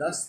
10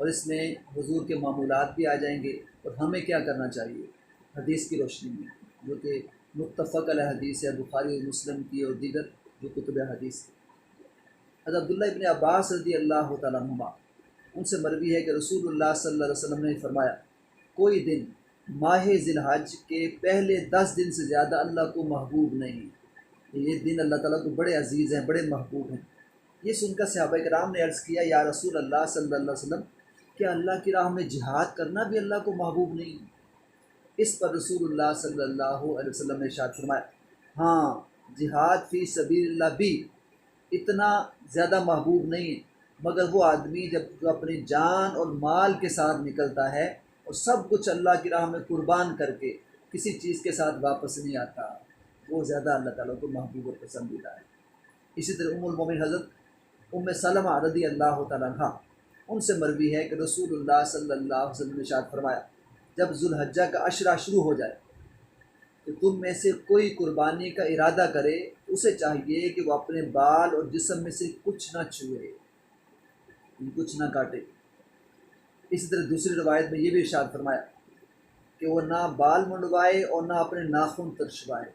اور اس میں حضور کے معمولات بھی آ جائیں گے اور ہمیں کیا کرنا چاہیے حدیث کی روشنی میں، جو کہ متفق علیہ حدیث ہے، بخاری اور مسلم کی اور دیگر جو کتب حدیث کی۔ حضرت عبداللہ ابن عباس رضی اللہ تعالیٰ عنہما ان سے مروی ہے کہ رسول اللہ صلی اللہ علیہ وسلم نے فرمایا، کوئی دن ماہ ذی الحج کے پہلے 10 دن سے زیادہ اللہ کو محبوب نہیں ہے۔ یہ دن اللہ تعالیٰ کو بڑے عزیز ہیں، بڑے محبوب ہیں۔ یہ سن کر صحابہ کرام نے عرض کیا، یا رسول اللہ صلی اللہ علیہ وسلم، کیا اللہ کی راہ میں جہاد کرنا بھی اللہ کو محبوب نہیں؟ اس پر رسول اللہ صلی اللہ علیہ وسلم نے ارشاد فرمایا، ہاں، جہاد فی سبیل اللہ بھی اتنا زیادہ محبوب نہیں ہے، مگر وہ آدمی جو اپنی جان اور مال کے ساتھ نکلتا ہے اور سب کچھ اللہ کی راہ میں قربان کر کے کسی چیز کے ساتھ واپس نہیں آتا، وہ زیادہ اللہ تعالیٰ کو محبوب اور پسندیدہ ہے۔ اسی طرح ام المومن حضرت ام سلمہ رضی اللہ تعالیٰ عنہ ان سے مروی ہے کہ رسول اللہ صلی اللہ علیہ وسلم نے ارشاد فرمایا، جب ذو الحجہ کا عشرہ شروع ہو جائے تو تم میں سے کوئی قربانی کا ارادہ کرے، اسے چاہیے کہ وہ اپنے بال اور جسم میں سے کچھ نہ چھوئے، کچھ نہ کاٹے۔ اسی طرح دوسری روایت میں یہ بھی ارشاد فرمایا کہ وہ نہ بال منڈوائے اور نہ اپنے ناخن ترشوائے۔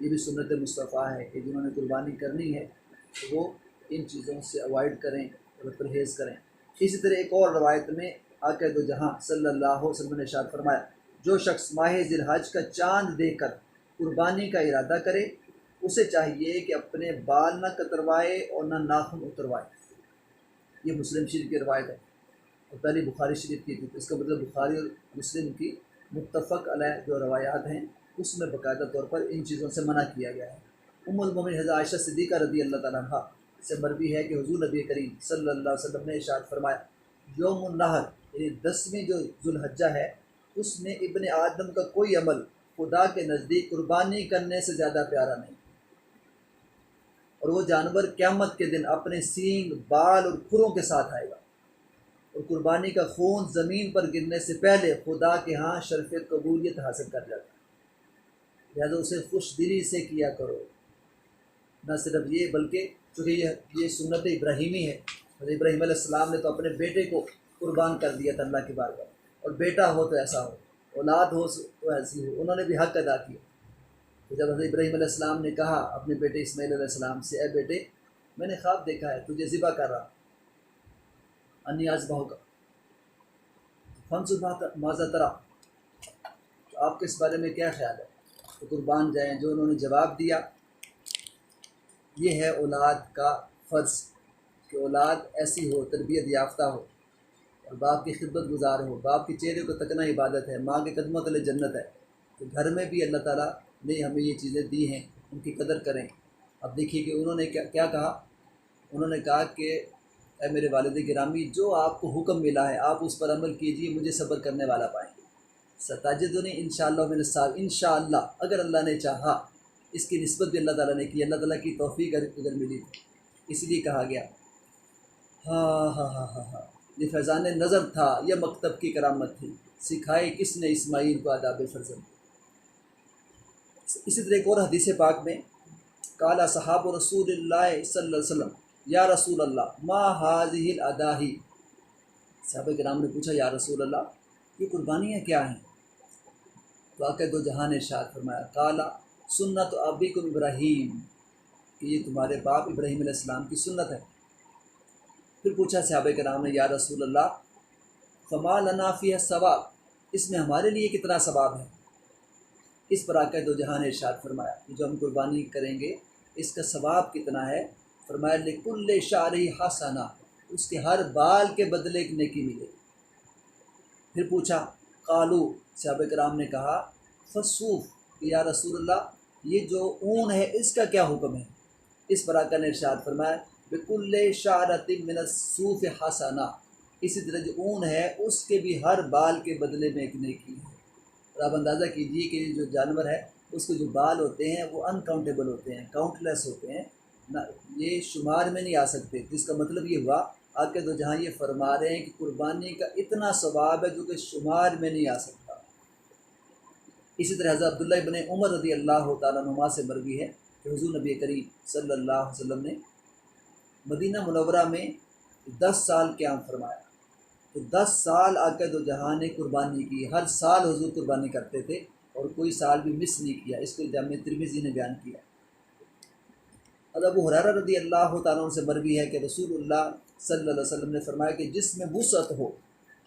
یہ بھی سنت مصطفیٰ ہے کہ جنہوں نے قربانی کرنی ہے تو وہ ان چیزوں سے اوائڈ کریں اور پرہیز کریں۔ اسی طرح ایک اور روایت میں آقا دو جہاں صلی اللہ علیہ وسلم نے ارشاد فرمایا، جو شخص ماہ ذی الحج کا چاند دیکھ کر قربانی کا ارادہ کرے، اسے چاہیے کہ اپنے بال نہ کتروائے اور نہ ناخن اتروائے۔ یہ مسلم شریف کی روایت ہے اور پہلی بخاری شریف کی تھی، اس کا مطلب بخاری اور مسلم کی متفق علیہ جو روایات ہیں اس میں باقاعدہ طور پر ان چیزوں سے منع کیا گیا ہے۔ ام المومن حضرت عائشہ صدیقہ رضی اللہ تعالیٰ عنہ سے مروی ہے کہ حضور نبی کریم صلی اللہ علیہ وسلم نے ارشاد فرمایا، یوم النحر یعنی 10ویں جو ذو الحجہ ہے، اس میں ابن آدم کا کوئی عمل خدا کے نزدیک قربانی کرنے سے زیادہ پیارا نہیں، اور وہ جانور قیامت کے دن اپنے سینگ، بال اور کھروں کے ساتھ آئے گا، اور قربانی کا خون زمین پر گرنے سے پہلے خدا کے ہاں شرف قبولیت حاصل کر جاتا ہے، لہذا اسے خوش دلی سے کیا کرو۔ نہ صرف یہ بلکہ چونکہ یہ سنت ابراہیمی ہے، حضرت ابراہیم علیہ السلام نے تو اپنے بیٹے کو قربان کر دیا تھا اللہ کی بارگاہ، اور بیٹا ہو تو ایسا ہو، اولاد ہو تو ایسی ہو، انہوں نے بھی حق ادا کیا۔ تو جب حضرت ابراہیم علیہ السلام نے کہا اپنے بیٹے اسماعیل علیہ السلام سے، اے بیٹے، میں نے خواب دیکھا ہے تجھے ذبح کر رہا، انی اذبحک فانظر ماذا تری، تو آپ کے اس بارے میں کیا خیال ہے؟ تو قربان جائیں۔ جو انہوں نے جواب دیا، یہ ہے اولاد کا فرض کہ اولاد ایسی ہو، تربیت یافتہ ہو اور باپ کی خدمت گزار ہو۔ باپ کے چہرے کو تکنا عبادت ہے، ماں کے قدموں تلے جنت ہے۔ تو گھر میں بھی اللہ تعالیٰ نے ہمیں یہ چیزیں دی ہیں، ان کی قدر کریں۔ اب دیکھیے کہ انہوں نے کیا کہا، انہوں نے کہا کہ اے میرے والد گرامی، جو آپ کو حکم ملا ہے آپ اس پر عمل کیجیے، مجھے صبر کرنے والا پائیں گے۔ ستجدنی انشاءاللہ من الصابرین، انشاءاللہ اگر اللہ نے چاہا، اس کی نسبت بھی اللہ تعالیٰ نے کی، اللہ تعالیٰ کی توفیق اگر ملی تو اس لیے کہا گیا۔ ہاں ہاں ہاں ہاں ہاں، یہ فیضان نظر تھا، یہ مکتب کی کرامت تھی، سکھائی کس نے اسماعیل کو آداب فرزند۔ اسی طرح ایک اور حدیث پاک میں قال صحاب رسول اللہ صلی اللہ علیہ وسلم، یا رسول اللہ ما هذه الاداہی، صحابہ کرام نے پوچھا یا رسول اللہ یہ قربانیاں کیا ہیں؟ تو آقا دو جہاں نے ارشاد فرمایا، قال سنت ابیکم ابراہیم، کہ یہ تمہارے باپ ابراہیم علیہ السلام کی سنت ہے۔ پھر پوچھا صحابہ کرام نے یا رسول اللہ فما لنا فیہ ثواب، اس میں ہمارے لیے کتنا ثواب ہے؟ اس پر آقا دو جہاں نے ارشاد فرمایا کہ جو ہم قربانی کریں گے اس کا ثواب کتنا ہے؟ فرمایا لکل شعرہ حسنہ، اس کے ہر بال کے بدلے ایک نیکی ملے۔ پھر پوچھا قالو، صحابہ کرام نے کہا فصوف، کہ یا رسول اللہ یہ جو اون ہے اس کا کیا حکم ہے؟ اس پر آقا نے ارشاد فرمایا بکل شعرۃ من الصوف حسنہ، اسی طرح جو اون ہے اس کے بھی ہر بال کے بدلے میں ایک نیکی ہے۔ اور آپ اندازہ کیجئے کہ جو جانور ہے اس کے جو بال ہوتے ہیں وہ انکاؤنٹیبل ہوتے ہیں، کاؤنٹ لیس ہوتے ہیں، نہ یہ شمار میں نہیں آ سکتے، جس کا مطلب یہ ہوا آقا دو جہاں یہ فرما رہے ہیں کہ قربانی کا اتنا ثواب ہے جو کہ شمار میں نہیں آ سکتا۔ اسی طرح حضرت عبداللہ ابن عمر رضی اللہ تعالیٰ عنہما سے مروی ہے کہ حضور نبی کریم صلی اللہ علیہ وسلم نے مدینہ منورہ میں 10 سال قیام فرمایا، تو 10 سال آقا دو جہاں نے قربانی کی، ہر سال حضور قربانی کرتے تھے اور کوئی سال بھی مس نہیں کیا۔ اس کو جامع ترمذی نے بیان کیا۔ حضرت ابو ہریرہ رضی اللہ تعالیٰ عنہ سے مروی ہے کہ رسول اللہ صلی اللہ علیہ وسلم نے فرمایا کہ جس میں وسعت ہو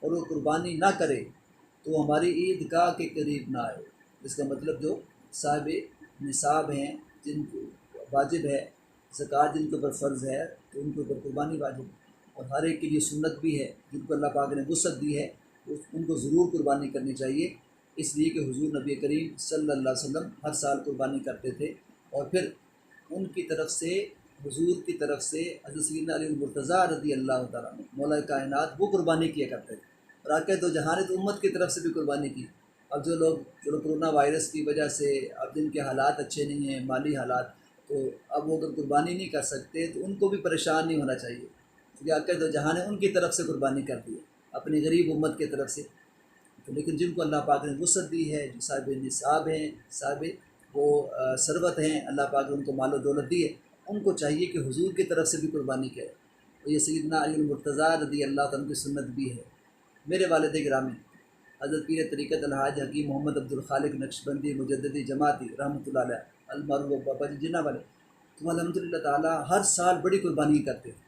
اور وہ قربانی نہ کرے تو وہ ہماری عید گاہ کے قریب نہ آئے۔ اس کا مطلب جو صاحب نصاب ہیں، جن کو واجب ہے زکوٰۃ، جن کے اوپر فرض ہے تو ان کے اوپر قربانی واجب ہے، اور ہر ایک کے لیے سنت بھی ہے۔ جن کو اللہ پاک نے وسعت دی ہے ان کو ضرور قربانی کرنی چاہیے، اس لیے کہ حضور نبی کریم صلی اللہ علیہ وسلم ہر سال قربانی کرتے تھے، اور پھر ان کی طرف سے، حضور کی طرف سے حضرت سیدنا علی المرتضیٰ رضی اللہ تعالیٰ عنہ مولا کائنات وہ قربانی کیا کرتے تھے، اور آقا دو جہاں نے تو امت کی طرف سے بھی قربانی کی۔ اب جو لوگ چلو کرونا وائرس کی وجہ سے اب جن کے حالات اچھے نہیں ہیں، مالی حالات، تو اب وہ اگر قربانی نہیں کر سکتے تو ان کو بھی پریشان نہیں ہونا چاہیے، کیونکہ آقا دو جہاں نے ان کی طرف سے قربانی کر دی ہے اپنی غریب امت کی طرف سے۔ تو لیکن جن کو اللہ پاک نے وسعت دی ہے، جو صاحب نصاب ہیں، صاحب وہ ثروت ہیں، اللہ پاک نے ان کو مال و دولت دی ہے، ان کو چاہیے کہ حضور کی طرف سے بھی قربانی کرے۔ اور یہ سیدنا علی المرتضیٰ رضی اللہ عنہ کی سنت بھی ہے۔ میرے والد گرامی حضرت پیر طریقت الحاج حکیم محمد عبد الخالق نقشبندی مجددی جماعتی رحمۃ اللہ علیہ المعروف بابا جی جناح والے، تو الحمد للہ تعالیٰ ہر سال بڑی قربانی کرتے تھے،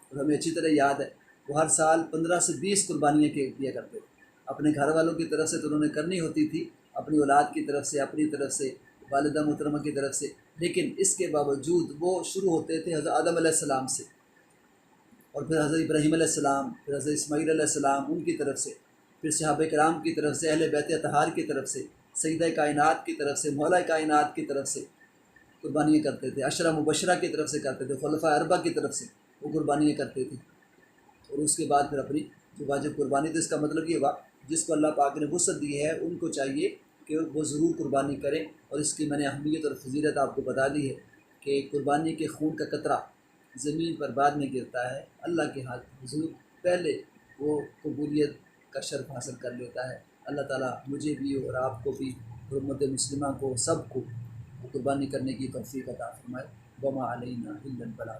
اور ہمیں اچھی طرح یاد ہے وہ ہر سال 15 سے 20 قربانیاں کیا کرتے تھے۔ اپنے گھر والوں کی طرف سے تو انہوں نے کرنی ہوتی تھی، اپنی اولاد کی طرف سے، اپنی طرف سے، والدہ محترمہ کی طرف سے، لیکن اس کے باوجود وہ شروع ہوتے تھے حضرت آدم علیہ السلام سے، اور پھر حضرت ابراہیم علیہ السلام، پھر حضرت اسماعیل علیہ السلام ان کی طرف سے، پھر صحابہ کرام کی طرف سے، اہل بیت اطہار کی طرف سے، سیدہ کائنات کی طرف سے، مولا کائنات کی طرف سے قربانیاں کرتے تھے، عشرہ مبشرہ کی طرف سے کرتے تھے، خلفاء اربعہ کی طرف سے وہ قربانیاں کرتے تھے، اور اس کے بعد پھر اپنی جو واجب قربانی تھی۔ اس کا مطلب یہ ہوا جس کو اللہ پاک نے وسعت دی ہے ان کو چاہیے کہ وہ ضرور قربانی کریں، اور اس کی میں نے اہمیت اور فضیلت آپ کو بتا دی ہے کہ قربانی کے خون کا قطرہ زمین پر بعد میں گرتا ہے، اللہ کے ہاتھ حضور پہلے وہ قبولیت کا شرف حاصل کر لیتا ہے۔ اللہ تعالیٰ مجھے بھی اور آپ کو بھی اور امت مسلمہ کو سب کو قربانی کرنے کی توفیق عطا فرمائے۔ وما علینا الا البلاغ۔